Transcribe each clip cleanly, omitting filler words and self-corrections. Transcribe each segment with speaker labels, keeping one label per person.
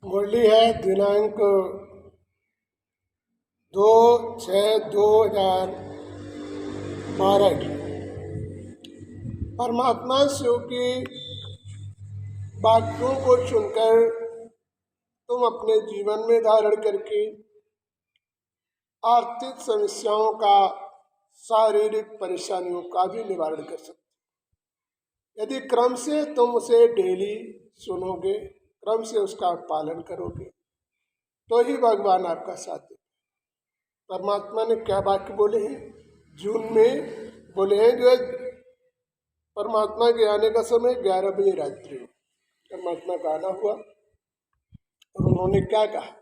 Speaker 1: मुरली है दिनांक 2/6/2012 की। परमात्मा शिव की बातों को सुनकर तुम अपने जीवन में धारण करके आर्थिक समस्याओं का, शारीरिक परेशानियों का भी निवारण कर सकते। यदि क्रम से तुम उसे डेली सुनोगे, क्रम से उसका पालन करोगे, तो ही भगवान आपका साथ देंगे। परमात्मा ने क्या वाक्य बोले हैं? जून में बोले हैं जो परमात्मा के आने का समय 11 बजे रात्रि में परमात्मा का आना हुआ और उन्होंने क्या कहा?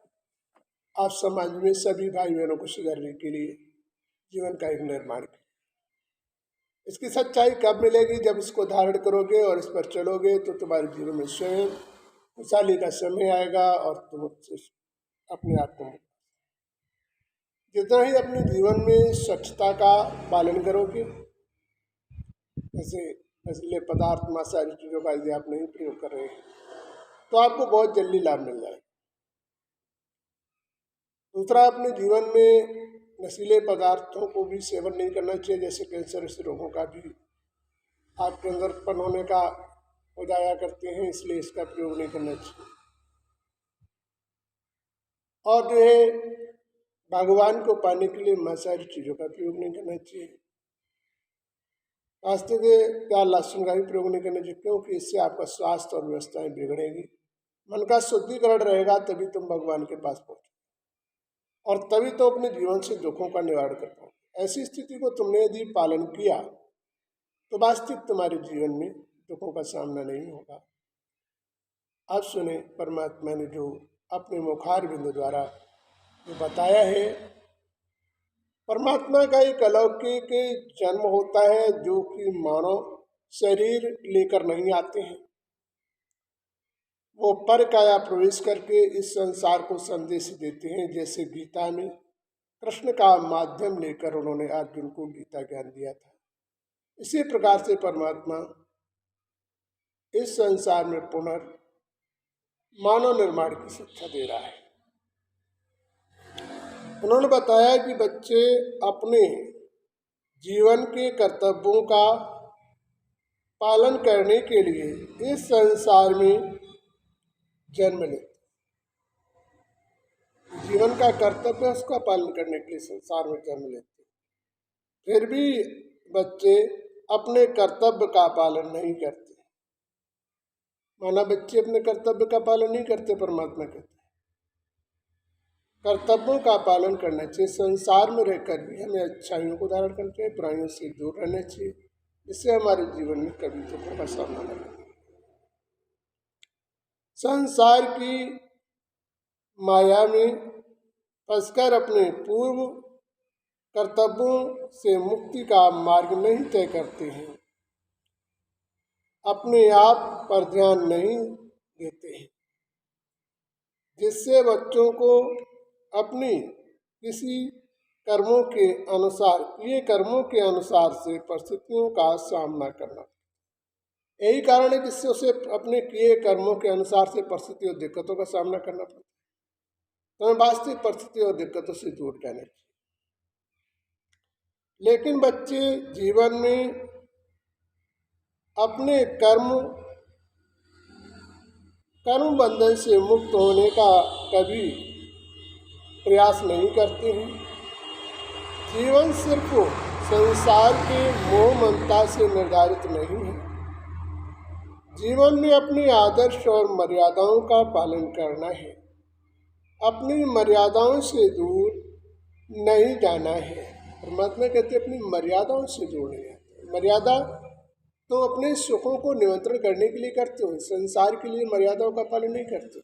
Speaker 1: आप समाज में सभी भाई बहनों को सुधारने के लिए जीवन का एक निर्माण करें। इसकी सच्चाई कब मिलेगी? जब इसको धारण करोगे और इस पर चलोगे तो तुम्हारे जीवन में स्वयं खुशहाली का समय आएगा और तुम अपने आप को जितना ही अपने जीवन में स्वच्छता का पालन करोगे, जैसे नशीले पदार्थ, मांसाहारी चीज़ों का यदि आप नहीं प्रयोग कर रहे हैं तो आपको बहुत जल्दी लाभ मिल जाएगा। दूसरा, अपने जीवन में नशीले पदार्थों को भी सेवन नहीं करना चाहिए, जैसे कैंसर जैसे रोगों का भी आपके अंदर उत्पन्न होने का हो जाया करते हैं, इसलिए इसका प्रयोग नहीं करना चाहिए। और जो है भगवान को पाने के लिए मांसाहारी चीज़ों का प्रयोग नहीं करना चाहिए। रास्ते के प्याज लहसुन का भी प्रयोग नहीं करना चाहिए, क्योंकि इससे आपका स्वास्थ्य और व्यवस्थाएं बिगड़ेगी। मन का शुद्धिकरण रहेगा तभी तुम भगवान के पास पहुँचो और तभी तो अपने जीवन से दुखों का निवारण कर पाओगे। ऐसी स्थिति को तुमने यदि पालन किया तो वास्तविक तुम्हारे जीवन में दुखों का सामना नहीं होगा। अब सुने परमात्मा ने जो अपने मुखार बिंदु द्वारा जो बताया है। परमात्मा का एक अलौकिक जन्म होता है जो कि मानव शरीर लेकर नहीं आते हैं, वो पर काया प्रवेश करके इस संसार को संदेश देते हैं। जैसे गीता में कृष्ण का माध्यम लेकर उन्होंने अर्जुन को गीता ज्ञान दिया था, इसी प्रकार से परमात्मा इस संसार में पुनर्मानव निर्माण की शिक्षा दे रहा है। उन्होंने बताया कि बच्चे अपने जीवन के कर्तव्यों का पालन करने के लिए इस संसार में जन्म लेते। जीवन का कर्तव्य है, उसका पालन करने के लिए संसार में जन्म लेते, फिर भी बच्चे अपने कर्तव्य का पालन नहीं करते। माना बच्चे अपने कर्तव्य का पालन नहीं करते, परमात्मा कहते कर्तव्यों का पालन करना चाहिए। संसार में रहकर भी हमें अच्छाइयों को धारण करना चाहिए, बुराइयों से दूर रहना चाहिए, इससे हमारे जीवन में कभी दुखों का सामना न करना। संसार की माया में फंसकर अपने पूर्व कर्तव्यों से मुक्ति का मार्ग नहीं तय करते हैं, अपने आप पर ध्यान नहीं देते हैं, जिससे बच्चों को अपनी किसी कर्मों के अनुसार, किए कर्मों के अनुसार से परिस्थितियों का सामना करना। यही कारण है जिससे उसे अपने किए कर्मों के अनुसार से परिस्थिति और दिक्कतों का सामना करना पड़ता है। तो हमें वास्तविक परिस्थिति और दिक्कतों से दूर रहना चाहिए। लेकिन बच्चे जीवन में अपने कर्म बंधन से मुक्त होने का कभी प्रयास नहीं करते हैं। जीवन सिर्फ संसार के मोह ममता से निर्धारित नहीं है। जीवन में अपनी आदर्श और मर्यादाओं का पालन करना है, अपनी मर्यादाओं से दूर नहीं जाना है। परमात्मा कहते अपनी मर्यादाओं से दूर नहीं जाते। मर्यादा तो अपने सुखों को नियंत्रण करने के लिए करते हो, संसार के लिए मर्यादाओं का पालन नहीं करते।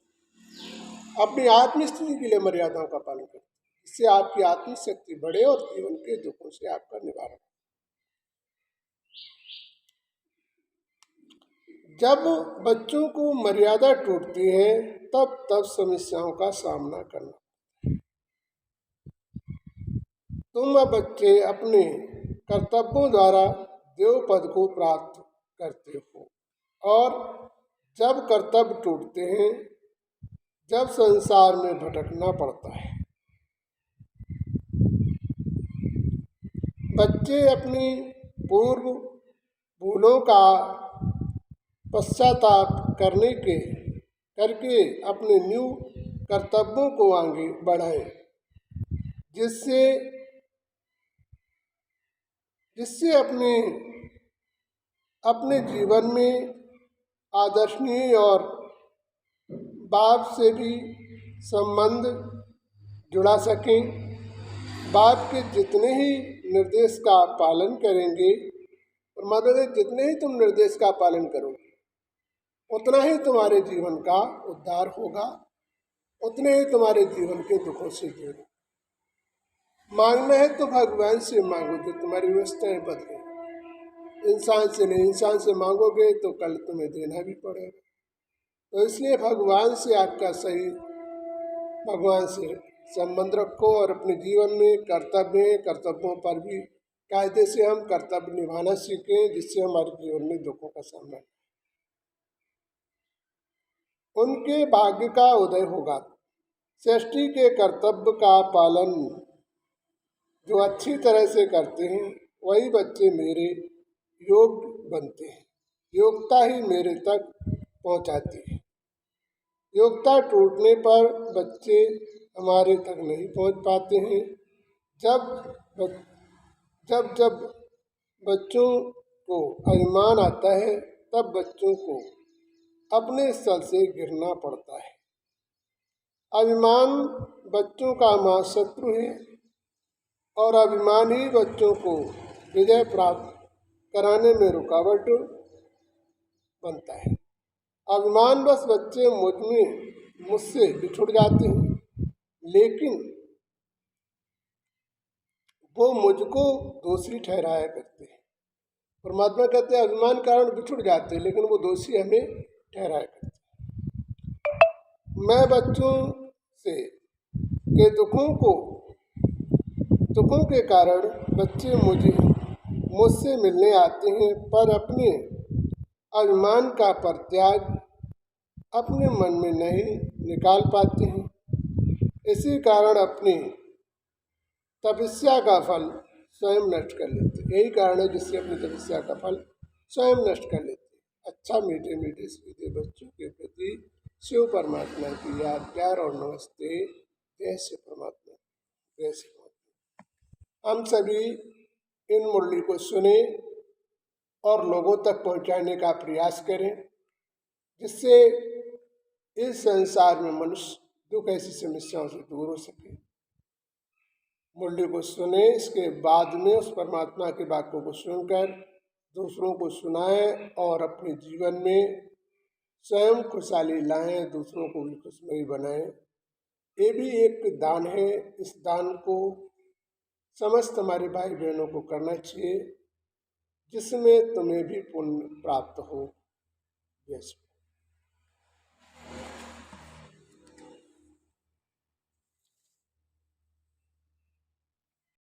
Speaker 1: अपनी आत्मस्थिति के लिए मर्यादाओं का पालन करते, इससे आपकी आत्मिक शक्ति बढ़े और जीवन के दुखों से आपका निवारण। जब बच्चों को मर्यादा टूटती है तब समस्याओं का सामना करना। तुम बच्चे अपने कर्तव्यों द्वारा देव पद को प्राप्त करते हो, और जब कर्तव्य टूटते हैं जब संसार में भटकना पड़ता है। बच्चे अपनी पूर्व भूलों का पश्चाताप करके अपने न्यू कर्तव्यों को आगे बढ़ाएं, जिससे जिससे अपने जीवन में आदर्शनीय और बाप से भी संबंध जुड़ा सकें। बाप के जितने ही निर्देश का पालन करेंगे, और मतलब जितने ही तुम निर्देश का पालन करोगे उतना ही तुम्हारे जीवन का उद्धार होगा, उतने ही तुम्हारे जीवन के दुखों से दूर। मांगना है तो भगवान से मांगो जो तुम्हारी व्यवस्थाएं बदले। इंसान से नहीं, इंसान से मांगोगे तो कल तुम्हें देना भी पड़ेगा। तो इसलिए भगवान से आपका सही भगवान से संबंध रखो और अपने जीवन में कर्तव्यों पर भी कायदे से हम कर्तव्य निभाना सीखें, जिससे हमारे जीवन में दुखों का सामना। उनके भाग्य का उदय होगा। सृष्टि के कर्तव्य का पालन जो अच्छी तरह से करते हैं वही बच्चे मेरे योग्य बनते हैं। योग्यता ही मेरे तक पहुंचाती है। योग्यता टूटने पर बच्चे हमारे तक नहीं पहुंच पाते हैं। जब बच्चों को अभिमान आता है तब बच्चों को अपने स्थल से गिरना पड़ता है। अभिमान बच्चों का महाशत्रु है और अभिमान ही बच्चों को विजय प्राप्त कराने में रुकावट बनता है। अभिमान बस बच्चे मुझसे बिछुड़ जाते हैं, लेकिन वो मुझको दोषी ठहराया करते हैं। परमात्मा कहते हैं अभिमान कारण बिछुड़ जाते हैं, लेकिन वो दोषी हमें ठहराया करते हैं। मैं बच्चों से के दुखों के कारण बच्चे मुझसे मिलने आते हैं, पर अपने अभिमान का परित्याग अपने मन में नहीं निकाल पाते हैं। इसी कारण अपनी तपस्या का फल स्वयं नष्ट कर लेते हैं। यही कारण है जिससे अपनी तपस्या का फल स्वयं नष्ट कर लेते हैं। अच्छा मीठे मीठे सीधे बच्चों के प्रति शिव परमात्मा की याद, प्यार और नमस्ते। जय श्री परमात्मा, जय श्री परमात्मा। हम सभी इन मुरली को सुने और लोगों तक पहुंचाने का प्रयास करें, जिससे इस संसार में मनुष्य दुख ऐसी समस्याओं से दूर हो सके। मुरली को सुने, इसके बाद में उस परमात्मा के वाक्यों को सुनकर दूसरों को सुनाएं और अपने जीवन में स्वयं खुशहाली लाएं, दूसरों को भी खुशमयी बनाएं। ये भी एक दान है। इस दान को समस्त हमारे भाई बहनों को करना चाहिए, जिसमें तुम्हें भी पुण्य प्राप्त हो। जय